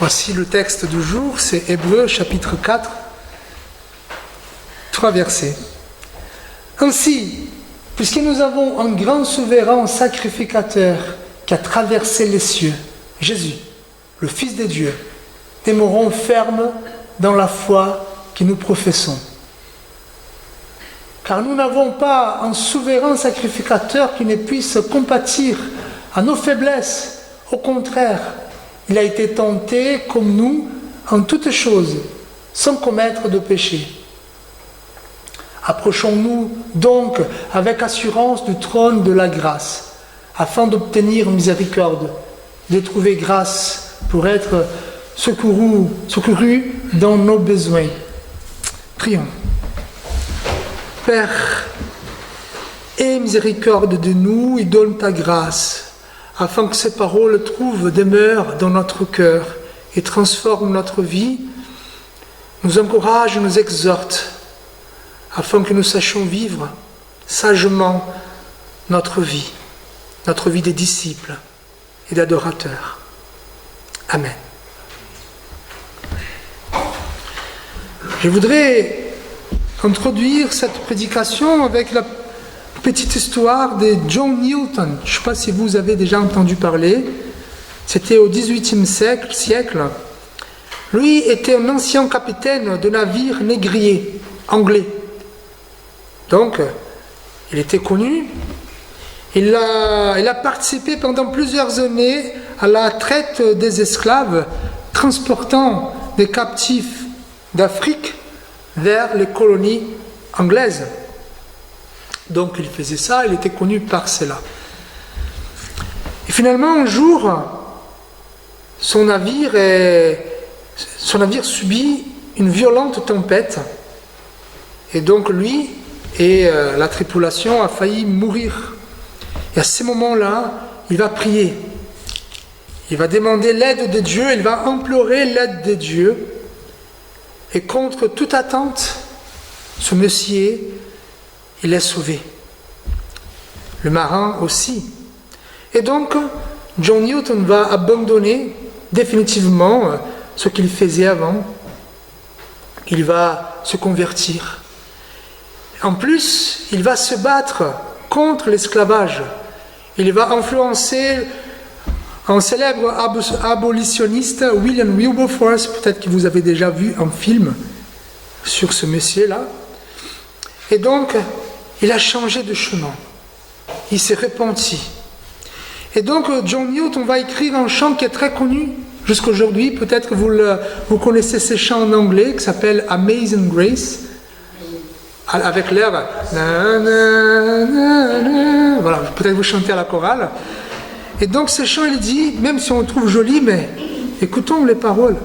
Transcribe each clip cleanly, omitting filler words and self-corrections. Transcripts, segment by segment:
Voici le texte du jour, c'est Hébreux chapitre 4, 3 versets. Ainsi, puisque nous avons un grand souverain sacrificateur qui a traversé les cieux, Jésus, le Fils de Dieu, demeurons fermes dans la foi que nous professons. Car nous n'avons pas un souverain sacrificateur qui ne puisse compatir à nos faiblesses. Au contraire, il a été tenté comme nous en toutes choses, sans commettre de péché. Approchons-nous donc avec assurance du trône de la grâce, afin d'obtenir miséricorde, de trouver grâce pour être secourus dans nos besoins. Prions. Père, aie miséricorde de nous et donne ta grâce, afin que ces paroles trouvent demeure dans notre cœur et transforment notre vie, nous encouragent et nous exhortent, afin que nous sachions vivre sagement notre vie des disciples et d'adorateurs. Amen. Je voudrais introduire cette prédication avec la petite histoire de John Newton. Je ne sais pas si vous avez déjà entendu parler. C'était au XVIIIe siècle. Lui était un ancien capitaine de navire négrier anglais. Donc, il était connu. Il a participé pendant plusieurs années à la traite des esclaves, transportant des captifs d'Afrique vers les colonies anglaises. Donc il faisait ça, il était connu par cela. Et finalement, un jour, son navire subit une violente tempête. Et donc lui et la tripulation a failli mourir. Et à ce moment-là, il va prier. Il va demander l'aide de Dieu, il va implorer l'aide de Dieu. Et contre toute attente, ce monsieur, il est sauvé. Le marin aussi. Et donc, John Newton va abandonner définitivement ce qu'il faisait avant. Il va se convertir. En plus, il va se battre contre l'esclavage. Il va influencer un célèbre abolitionniste, William Wilberforce, peut-être que vous avez déjà vu un film sur ce monsieur-là. Et donc, il a changé de chemin. Il s'est repenti. Et donc, John Newton va écrire un chant qui est très connu jusqu'à aujourd'hui. Peut-être que vous connaissez ce chant en anglais qui s'appelle Amazing Grace, avec l'air. Voilà, peut-être vous chantez à la chorale. Et donc ce chant, il dit, même si on le trouve joli, mais écoutons les paroles.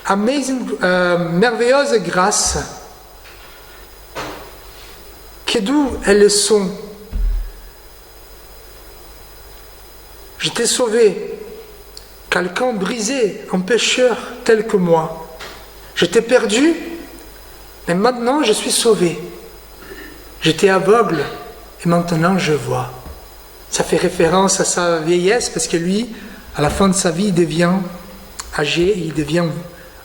Merveilleuse grâce, que d'où est le son. Je t'ai sauvé, quelqu'un brisé, un pécheur tel que moi. Je t'ai perdu, mais maintenant je suis sauvé. J'étais aveugle, et maintenant je vois. Ça fait référence à sa vieillesse, parce que lui, à la fin de sa vie, il devient âgé, il devient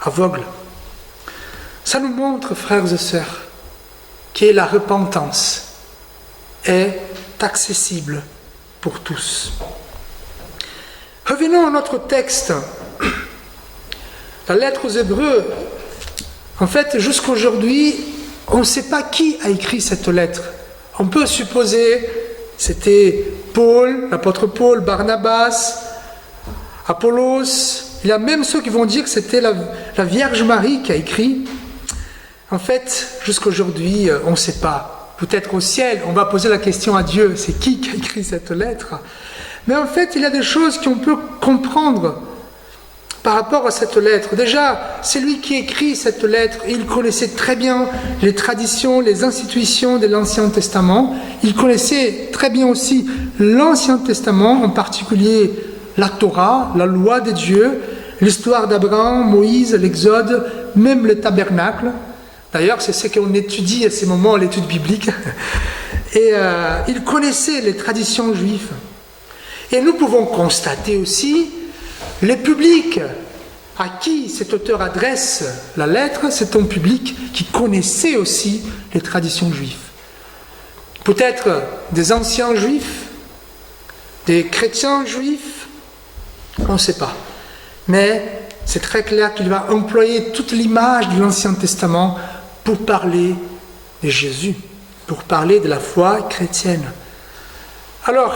aveugle. Ça nous montre, frères et sœurs, que la repentance est accessible pour tous. Revenons à notre texte. La lettre aux Hébreux, en fait, jusqu'à aujourd'hui, on ne sait pas qui a écrit cette lettre. On peut supposer c'était Paul, l'apôtre Paul, Barnabas, Apollos. Il y a même ceux qui vont dire que c'était la Vierge Marie qui a écrit. En fait, jusqu'à aujourd'hui, on ne sait pas. Peut-être au ciel, on va poser la question à Dieu, c'est qui a écrit cette lettre? Mais en fait, il y a des choses qu'on peut comprendre par rapport à cette lettre. Déjà, c'est lui qui écrit cette lettre. Il connaissait très bien les traditions, les institutions de l'Ancien Testament. Il connaissait très bien aussi l'Ancien Testament, en particulier la Torah, la loi de Dieu, l'histoire d'Abraham, Moïse, l'Exode, même le tabernacle. D'ailleurs, c'est ce qu'on étudie à ces moments, l'étude biblique. Et il connaissait les traditions juives. Et nous pouvons constater aussi le public à qui cet auteur adresse la lettre, c'est un public qui connaissait aussi les traditions juives. Peut-être des anciens juifs, des chrétiens juifs, on ne sait pas. Mais c'est très clair qu'il va employer toute l'image de l'Ancien Testament pour parler de Jésus, pour parler de la foi chrétienne. Alors,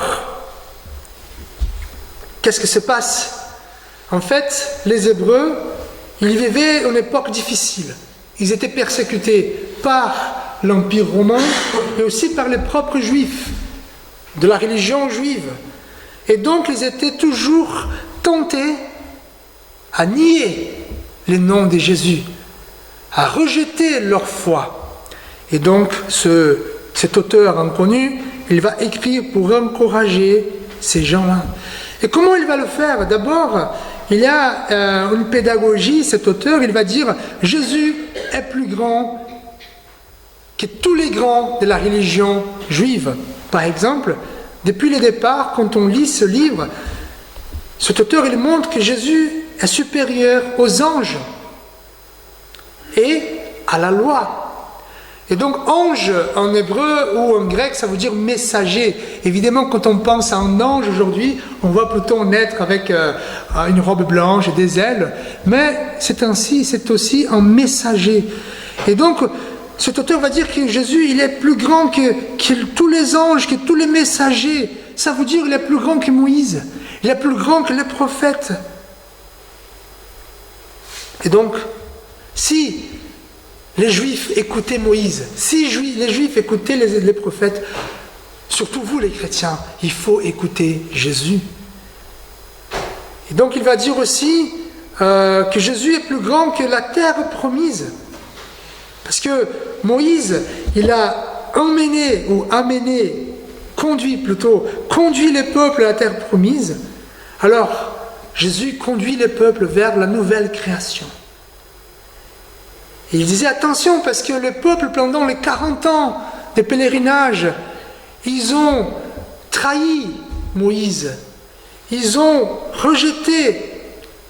qu'est-ce qui se passe? En fait, les Hébreux, ils vivaient une époque difficile. Ils étaient persécutés par l'Empire romain, mais aussi par les propres Juifs, de la religion juive. Et donc, ils étaient toujours tentés à nier les noms de Jésus, à rejeter leur foi. Et donc, cet auteur inconnu, il va écrire pour encourager ces gens-là. Et comment il va le faire? D'abord, il y a une pédagogie, cet auteur, il va dire « Jésus est plus grand que tous les grands de la religion juive ». Par exemple, depuis le départ, quand on lit ce livre, cet auteur, il montre que Jésus est supérieur aux anges et à la loi. Et donc, ange en hébreu ou en grec, ça veut dire messager. Évidemment, quand on pense à un ange aujourd'hui, on voit plutôt naître avec une robe blanche et des ailes. Mais c'est ainsi, c'est aussi un messager. Et donc, cet auteur va dire que Jésus, il est plus grand que tous les anges, que tous les messagers. Ça veut dire qu'il est plus grand que Moïse. Il est plus grand que les prophètes. Et donc, si les Juifs écoutaient Moïse, si les Juifs écoutaient les prophètes, surtout vous les chrétiens, il faut écouter Jésus. Et donc il va dire aussi que Jésus est plus grand que la terre promise. Parce que Moïse, il a conduit les peuples à la terre promise. Alors, Jésus conduit les peuples vers la nouvelle création. Et il disait attention parce que le peuple, pendant les 40 ans de pèlerinage, ils ont trahi Moïse. Ils ont rejeté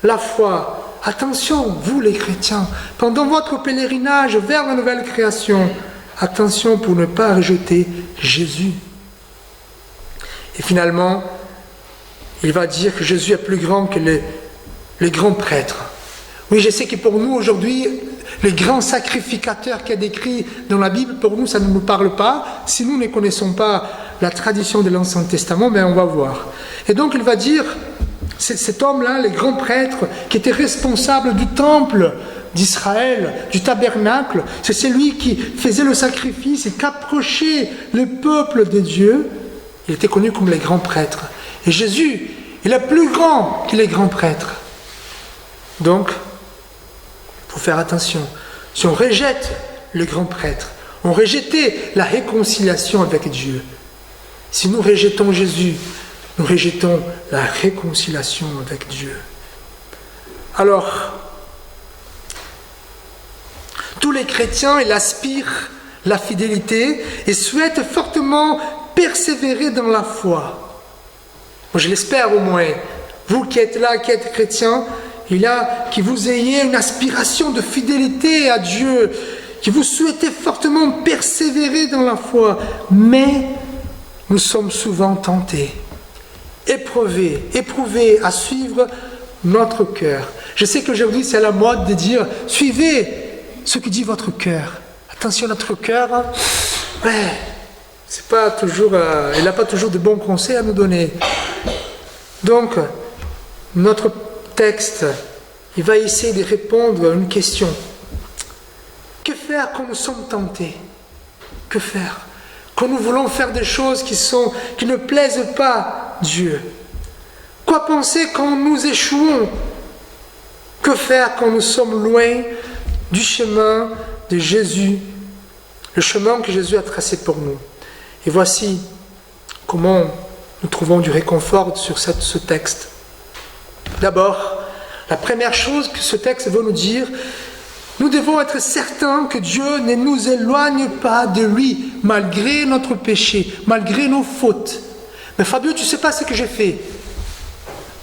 la foi. Attention, vous les chrétiens, pendant votre pèlerinage vers la nouvelle création, attention pour ne pas rejeter Jésus. Et finalement, il va dire que Jésus est plus grand que les grands prêtres. Oui, je sais que pour nous aujourd'hui, les grands sacrificateurs qu'il y a décrits dans la Bible, pour nous, ça ne nous parle pas. Si nous ne connaissons pas la tradition de l'Ancien Testament, mais on va voir. Et donc, il va dire, cet homme-là, les grands prêtres, qui étaient responsables du temple d'Israël, du tabernacle, c'est celui qui faisait le sacrifice et qui approchait le peuple de Dieu. Il était connu comme les grands prêtres. Et Jésus, il est plus grand que les grands prêtres. Donc, il faut faire attention. Si on rejette le grand prêtre, on rejetait la réconciliation avec Dieu. Si nous rejetons Jésus, nous rejetons la réconciliation avec Dieu. Alors, tous les chrétiens, ils aspirent la fidélité et souhaitent fortement persévérer dans la foi. Moi, je l'espère au moins. Vous qui êtes là, qui êtes chrétiens, que vous ayez une aspiration de fidélité à Dieu, que vous souhaitez fortement persévérer dans la foi. Mais nous sommes souvent tentés, éprouvés à suivre notre cœur. Je sais qu'aujourd'hui c'est à la mode de dire « Suivez ce que dit votre cœur ». Attention, notre cœur, c'est pas toujours, il n'a pas toujours de bons conseils à nous donner. Donc, notre texte, il va essayer de répondre à une question. Que faire quand nous sommes tentés? Que faire quand nous voulons faire des choses qui ne plaisent pas Dieu? Quoi penser quand nous échouons? Que faire quand nous sommes loin du chemin de Jésus, le chemin que Jésus a tracé pour nous? Et voici comment nous trouvons du réconfort sur ce texte. D'abord, la première chose que ce texte veut nous dire, nous devons être certains que Dieu ne nous éloigne pas de lui, malgré notre péché, malgré nos fautes. Mais Fabio, tu ne sais pas ce que j'ai fait.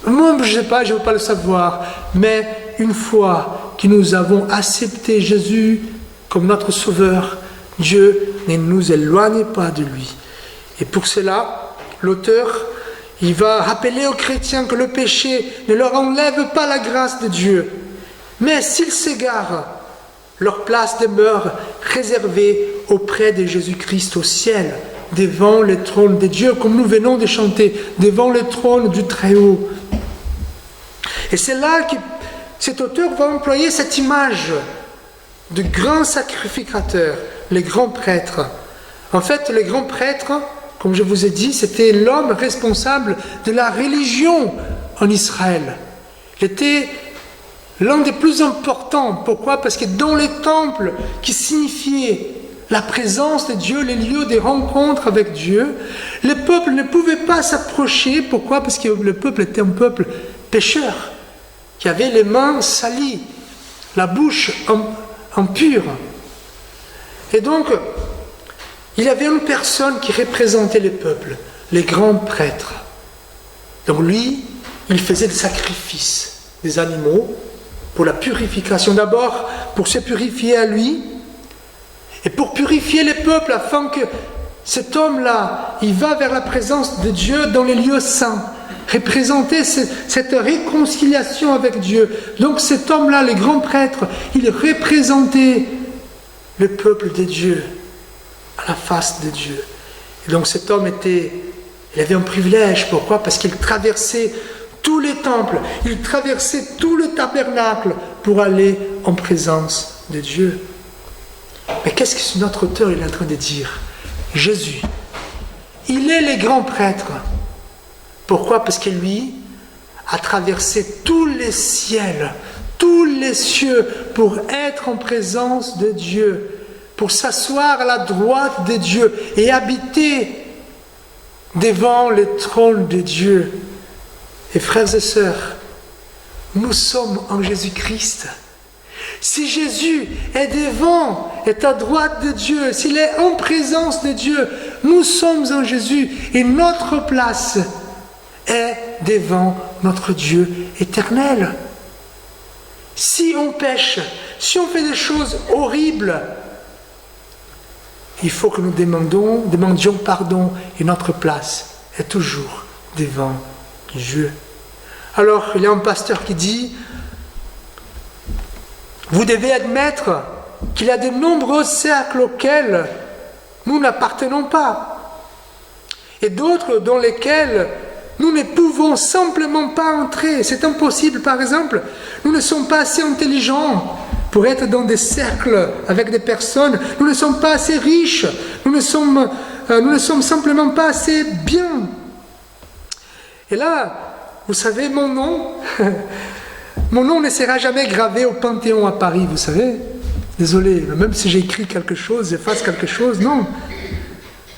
Moi, je ne sais pas, je ne veux pas le savoir. Mais une fois que nous avons accepté Jésus comme notre Sauveur, Dieu ne nous éloigne pas de lui. Et pour cela, l'auteur, il va rappeler aux chrétiens que le péché ne leur enlève pas la grâce de Dieu. Mais s'ils s'égarent, leur place demeure réservée auprès de Jésus-Christ au ciel, devant le trône de Dieu, comme nous venons de chanter, devant le trône du Très-Haut. Et c'est là que cet auteur va employer cette image de grand sacrificateur, les grands prêtres. En fait, les grands prêtres, comme je vous ai dit, c'était l'homme responsable de la religion en Israël. Il était l'un des plus importants. Pourquoi? Parce que dans les temples qui signifiaient la présence de Dieu, les lieux des rencontres avec Dieu, le peuple ne pouvait pas s'approcher. Pourquoi? Parce que le peuple était un peuple pécheur, qui avait les mains salies, la bouche impure. Et donc, il y avait une personne qui représentait le peuple, les grands prêtres. Donc lui, il faisait des sacrifices, des animaux, pour la purification. D'abord, pour se purifier à lui, et pour purifier les peuples, afin que cet homme-là, il va vers la présence de Dieu dans les lieux saints, représenter cette réconciliation avec Dieu. Donc cet homme-là, le grand prêtre, il représentait le peuple de Dieu à la face de Dieu. Et donc cet homme il avait un privilège. Pourquoi? Parce qu'il traversait tous les temples, il traversait tout le tabernacle pour aller en présence de Dieu. Mais qu'est-ce que notre auteur est en train de dire? Jésus, il est le grand prêtre. Pourquoi? Parce que lui a traversé tous les ciels, tous les cieux pour être en présence de Dieu, pour s'asseoir à la droite de Dieu et habiter devant le trône de Dieu. Et frères et sœurs, nous sommes en Jésus-Christ. Si Jésus est devant, est à droite de Dieu, s'il est en présence de Dieu, nous sommes en Jésus et notre place est devant notre Dieu éternel. Si on pêche, si on fait des choses horribles, il faut que nous demandions pardon et notre place est toujours devant Dieu. Alors, il y a un pasteur qui dit: vous devez admettre qu'il y a de nombreux cercles auxquels nous n'appartenons pas, et d'autres dans lesquels nous ne pouvons simplement pas entrer. C'est impossible. Par exemple, nous ne sommes pas assez intelligents pour être dans des cercles avec des personnes. Nous ne sommes pas assez riches. Nous ne sommes simplement pas assez bien. Et là, vous savez, mon nom ne sera jamais gravé au Panthéon à Paris, vous savez. Désolé, même si j'écris quelque chose, j'efface quelque chose, non.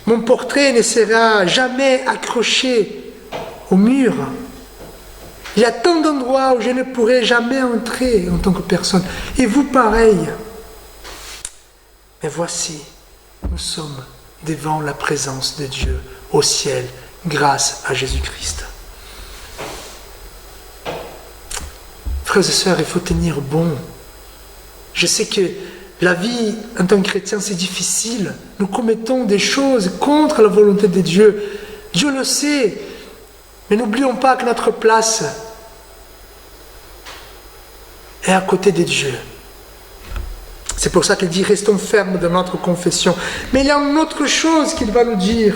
Mon portrait ne sera jamais accroché au mur. Il y a tant d'endroits où je ne pourrai jamais entrer en tant que personne. Et vous, pareil. Mais voici, nous sommes devant la présence de Dieu au ciel, grâce à Jésus-Christ. Frères et sœurs, il faut tenir bon. Je sais que la vie en tant que chrétien, c'est difficile. Nous commettons des choses contre la volonté de Dieu. Dieu le sait. Mais n'oublions pas que notre place est à côté de Dieu. C'est pour ça qu'il dit: restons fermes dans notre confession. Mais il y a une autre chose qu'il va nous dire.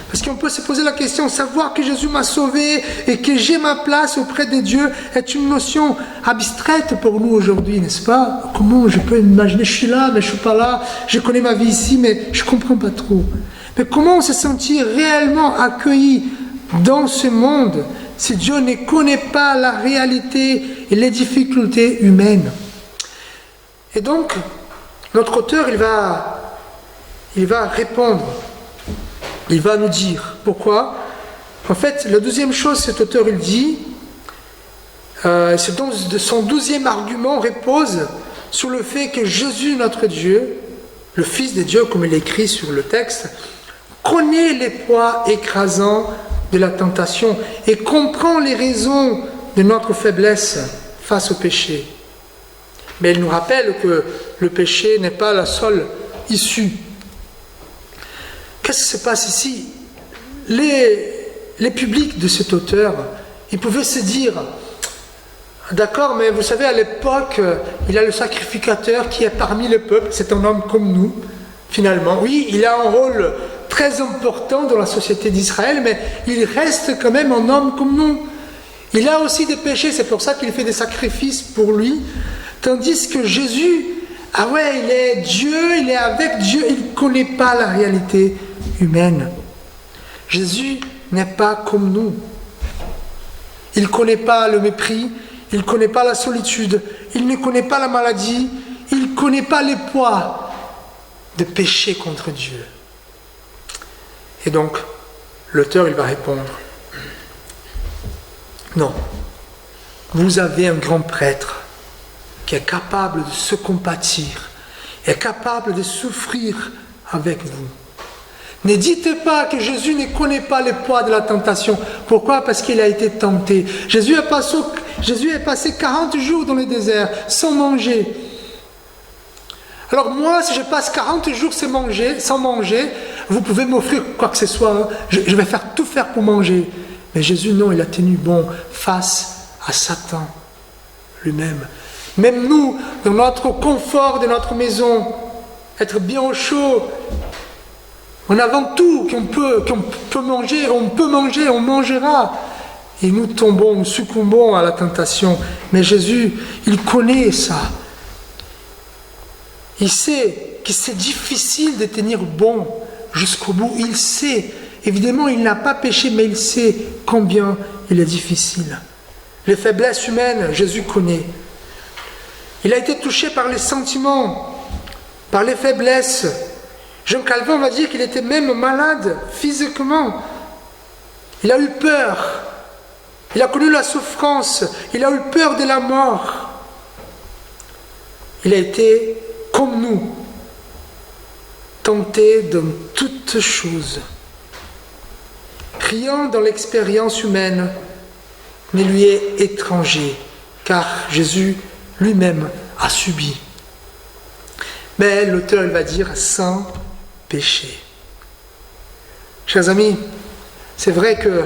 Parce qu'on peut se poser la question, savoir que Jésus m'a sauvé et que j'ai ma place auprès de Dieu est une notion abstraite pour nous aujourd'hui, n'est-ce pas? Comment je peux imaginer, je suis là, mais je ne suis pas là, je connais ma vie ici, mais je ne comprends pas trop. Mais comment se sentir réellement accueilli dans ce monde si Dieu ne connaît pas la réalité et les difficultés humaines? Et donc, notre auteur, il va répondre. Il va nous dire pourquoi. En fait, la deuxième chose, cet auteur, il dit, son 12e argument repose sur le fait que Jésus, notre Dieu, le Fils de Dieu, comme il est écrit sur le texte, connaît les poids écrasants de la tentation et comprend les raisons de notre faiblesse face au péché. Mais il nous rappelle que le péché n'est pas la seule issue. Qu'est-ce qui se passe ici? Les publics de cet auteur, ils pouvaient se dire, d'accord, mais vous savez, à l'époque, il y a le sacrificateur qui est parmi le peuple, c'est un homme comme nous, finalement. Oui, il a un rôle très important dans la société d'Israël, mais il reste quand même un homme comme nous. Il a aussi des péchés, c'est pour ça qu'il fait des sacrifices pour lui. Tandis que Jésus, ah ouais, il est Dieu, il est avec Dieu, il ne connaît pas la réalité humaine. Jésus n'est pas comme nous. Il ne connaît pas le mépris, il ne connaît pas la solitude, il ne connaît pas la maladie, il ne connaît pas les poids de péché contre Dieu. Et donc, l'auteur, il va répondre, non, vous avez un grand prêtre qui est capable de se compatir, est capable de souffrir avec vous. Ne dites pas que Jésus ne connaît pas les poids de la tentation. Pourquoi? Parce qu'il a été tenté. Jésus est passé 40 jours dans le désert sans manger. Alors moi, si je passe 40 jours sans manger, vous pouvez m'offrir quoi que ce soit. Hein. Je vais tout faire pour manger. Mais Jésus, non, il a tenu bon face à Satan lui-même. Même nous, dans notre confort de notre maison, être bien au chaud, en avant tout qu'on peut manger, on mangera. Et nous tombons, nous succombons à la tentation. Mais Jésus, il connaît ça. Il sait que c'est difficile de tenir bon jusqu'au bout. Il sait. Évidemment, il n'a pas péché, mais il sait combien il est difficile. Les faiblesses humaines, Jésus connaît. Il a été touché par les sentiments, par les faiblesses. Jean Calvin va dire qu'il était même malade physiquement. Il a eu peur. Il a connu la souffrance. Il a eu peur de la mort. Il a été comme nous, tenté dans toutes choses. Rien dans l'expérience humaine ne lui est étranger, car Jésus lui-même a subi. Mais l'auteur, il va dire, sans péché. Chers amis, c'est vrai que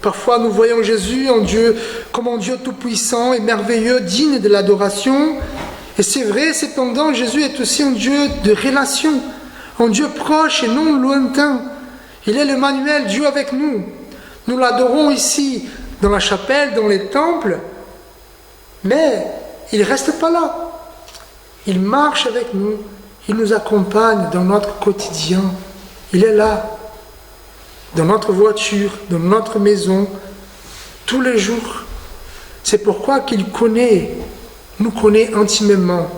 parfois nous voyons Jésus en Dieu, comme un Dieu tout-puissant et merveilleux, digne de l'adoration. Et c'est vrai, cependant, Jésus est aussi un Dieu de relation, un Dieu proche et non lointain. Il est l'Emmanuel, Dieu avec nous. Nous l'adorons ici, dans la chapelle, dans les temples, mais il ne reste pas là. Il marche avec nous, il nous accompagne dans notre quotidien. Il est là, dans notre voiture, dans notre maison, tous les jours. C'est pourquoi qu'il nous connaît intimement.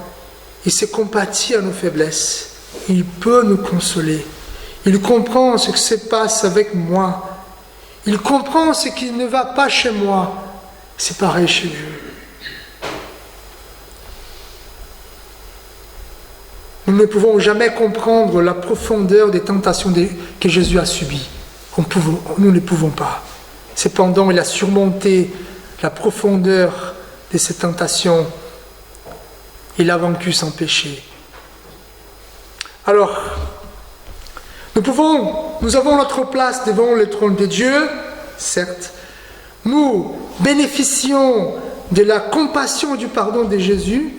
Il se compatit à nos faiblesses. Il peut nous consoler. Il comprend ce qui se passe avec moi. Il comprend ce qui ne va pas chez moi. C'est pareil chez Dieu. Nous ne pouvons jamais comprendre la profondeur des tentations que Jésus a subies. Nous ne pouvons pas. Cependant, il a surmonté la profondeur de ces tentations. Il a vaincu sans péché. Alors, nous avons notre place devant le trône de Dieu, certes. Nous bénéficions de la compassion et du pardon de Jésus.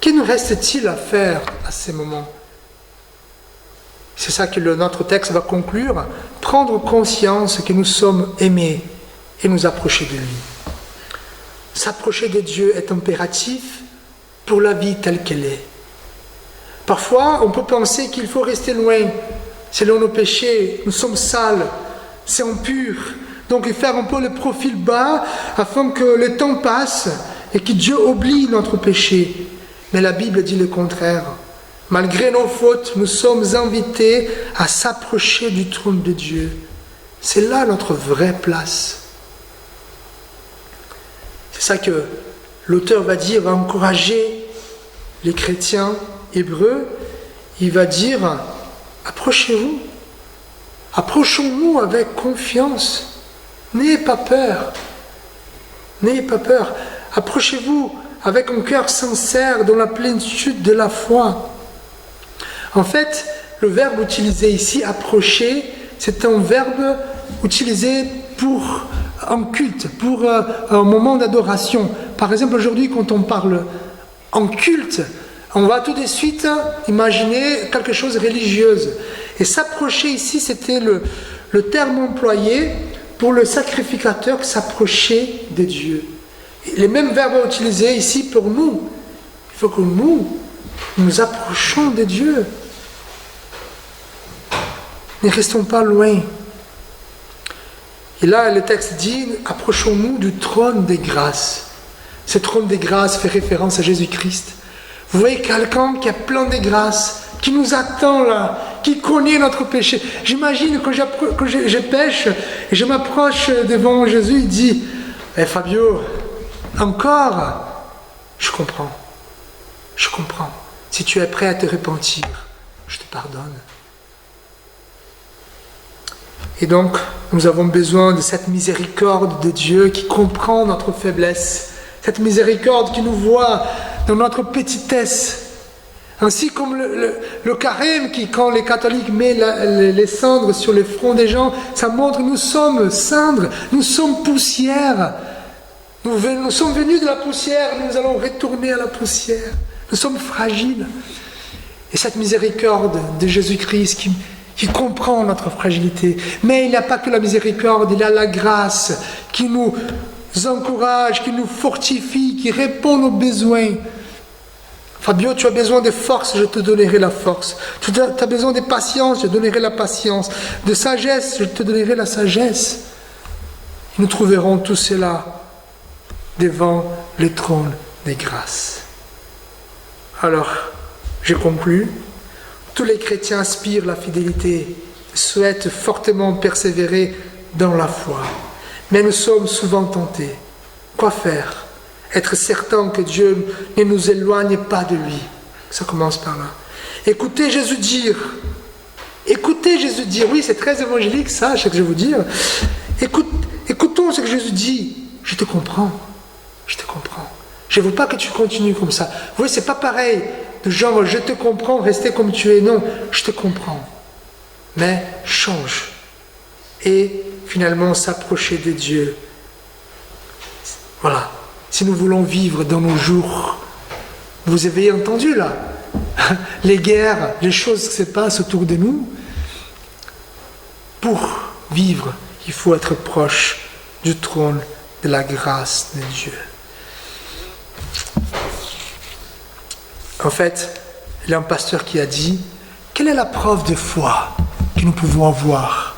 Que nous reste-t-il à faire à ces moments? C'est ça que notre texte va conclure. Prendre conscience que nous sommes aimés et nous approcher de lui. S'approcher de Dieu est impératif pour la vie telle qu'elle est. Parfois, on peut penser qu'il faut rester loin. Selon nos péchés, nous sommes sales, c'est impur. Donc, il faut faire un peu le profil bas afin que le temps passe et que Dieu oublie notre péché. Mais la Bible dit le contraire. Malgré nos fautes, nous sommes invités à s'approcher du trône de Dieu. C'est là notre vraie place. C'est ça que l'auteur va dire, va encourager les chrétiens hébreux. Il va dire, approchez-vous. Approchons-nous avec confiance. N'ayez pas peur. N'ayez pas peur. Approchez-vous avec un cœur sincère dans la plénitude de la foi. En fait, le verbe utilisé ici, approcher, c'est un verbe utilisé pour un culte, pour un moment d'adoration. Par exemple, aujourd'hui, quand on parle en culte, on va tout de suite imaginer quelque chose de religieux. Et s'approcher ici, c'était le terme employé pour le sacrificateur qui s'approchait de Dieu. Les mêmes verbes utilisés ici pour nous. Il faut que nous approchons de Dieu. Ne restons pas loin. Et là, le texte dit, approchons-nous du trône des grâces. Ce trône des grâces fait référence à Jésus-Christ. Vous voyez quelqu'un qui a plein de grâces, qui nous attend là, qui connaît notre péché. J'imagine quand je pêche et je m'approche devant Jésus, il dit, Fabio, encore, je comprends. Si tu es prêt à te repentir, je te pardonne. Et donc, nous avons besoin de cette miséricorde de Dieu qui comprend notre faiblesse, cette miséricorde qui nous voit dans notre petitesse. Ainsi comme le carême qui, quand les catholiques mettent les cendres sur le front des gens, ça montre que nous sommes cendres, nous sommes poussière. Nous sommes venus de la poussière, nous allons retourner à la poussière. Nous sommes fragiles. Et cette miséricorde de Jésus-Christ qui comprend notre fragilité. Mais il n'y a pas que la miséricorde, il y a la grâce qui nous encourage, qui nous fortifie, qui répond aux besoins. Fabio, tu as besoin de force, je te donnerai la force. Tu as besoin de patience, je te donnerai la patience. De sagesse, je te donnerai la sagesse. Et nous trouverons tout cela devant le trône des grâces. Alors, je conclus. Tous les chrétiens aspirent la fidélité, souhaitent fortement persévérer dans la foi. Mais nous sommes souvent tentés. Quoi faire? Être certain que Dieu ne nous éloigne pas de lui. Ça commence par là. Écoutez Jésus dire. Oui, c'est très évangélique ça, ce que je vais vous dire. Écoutons ce que Jésus dit. Je te comprends. Je ne veux pas que tu continues comme ça. Vous voyez, c'est pas pareil. De genre, je te comprends, restez comme tu es. Non, je te comprends. Mais change. Et finalement, s'approcher de Dieu. Voilà. Si nous voulons vivre dans nos jours, vous avez entendu là, les guerres, les choses qui se passent autour de nous. Pour vivre, il faut être proche du trône de la grâce de Dieu. En fait, il y a un pasteur qui a dit, quelle est la preuve de foi que nous pouvons avoir?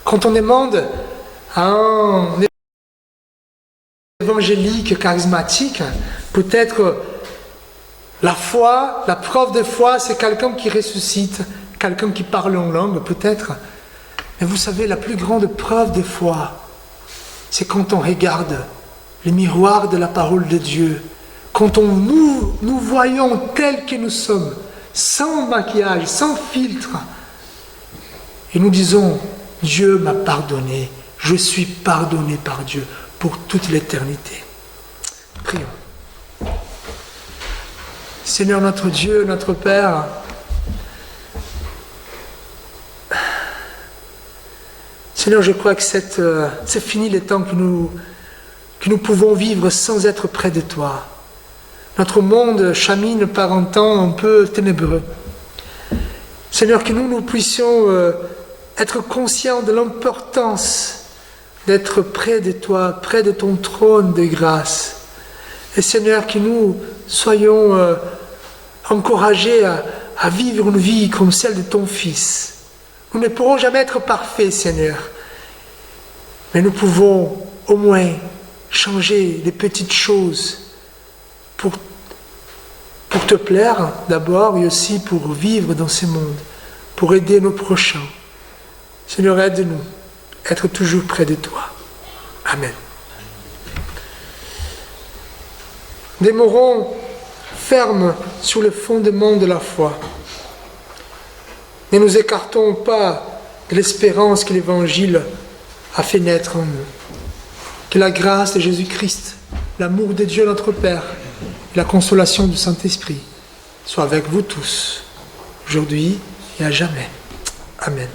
Quand on demande à un évangélique charismatique, peut-être la foi, la preuve de foi, c'est quelqu'un qui ressuscite, quelqu'un qui parle en langue, peut-être. Mais vous savez, la plus grande preuve de foi, c'est quand on regarde le miroir de la parole de Dieu, quand nous voyons tels que nous sommes, sans maquillage, sans filtre, et nous disons, Dieu m'a pardonné, je suis pardonné par Dieu pour toute l'éternité. Prions. Seigneur notre Dieu, notre Père, Seigneur, je crois que c'est fini les temps que nous pouvons vivre sans être près de toi. Notre monde chamine par un temps un peu ténébreux. Seigneur, que nous puissions être conscients de l'importance d'être près de toi, près de ton trône de grâce. Et Seigneur, que nous soyons encouragés à vivre une vie comme celle de ton Fils. Nous ne pourrons jamais être parfaits, Seigneur, mais nous pouvons au moins changer les petites choses pour te plaire d'abord et aussi pour vivre dans ce monde, pour aider nos prochains. Seigneur, aide-nous à être toujours près de toi. Amen. Demeurons fermes sur le fondement de la foi. Ne nous écartons pas de l'espérance que l'Évangile a fait naître en nous. Que la grâce de Jésus-Christ, l'amour de Dieu notre Père, et la consolation du Saint-Esprit soit avec vous tous, aujourd'hui et à jamais. Amen.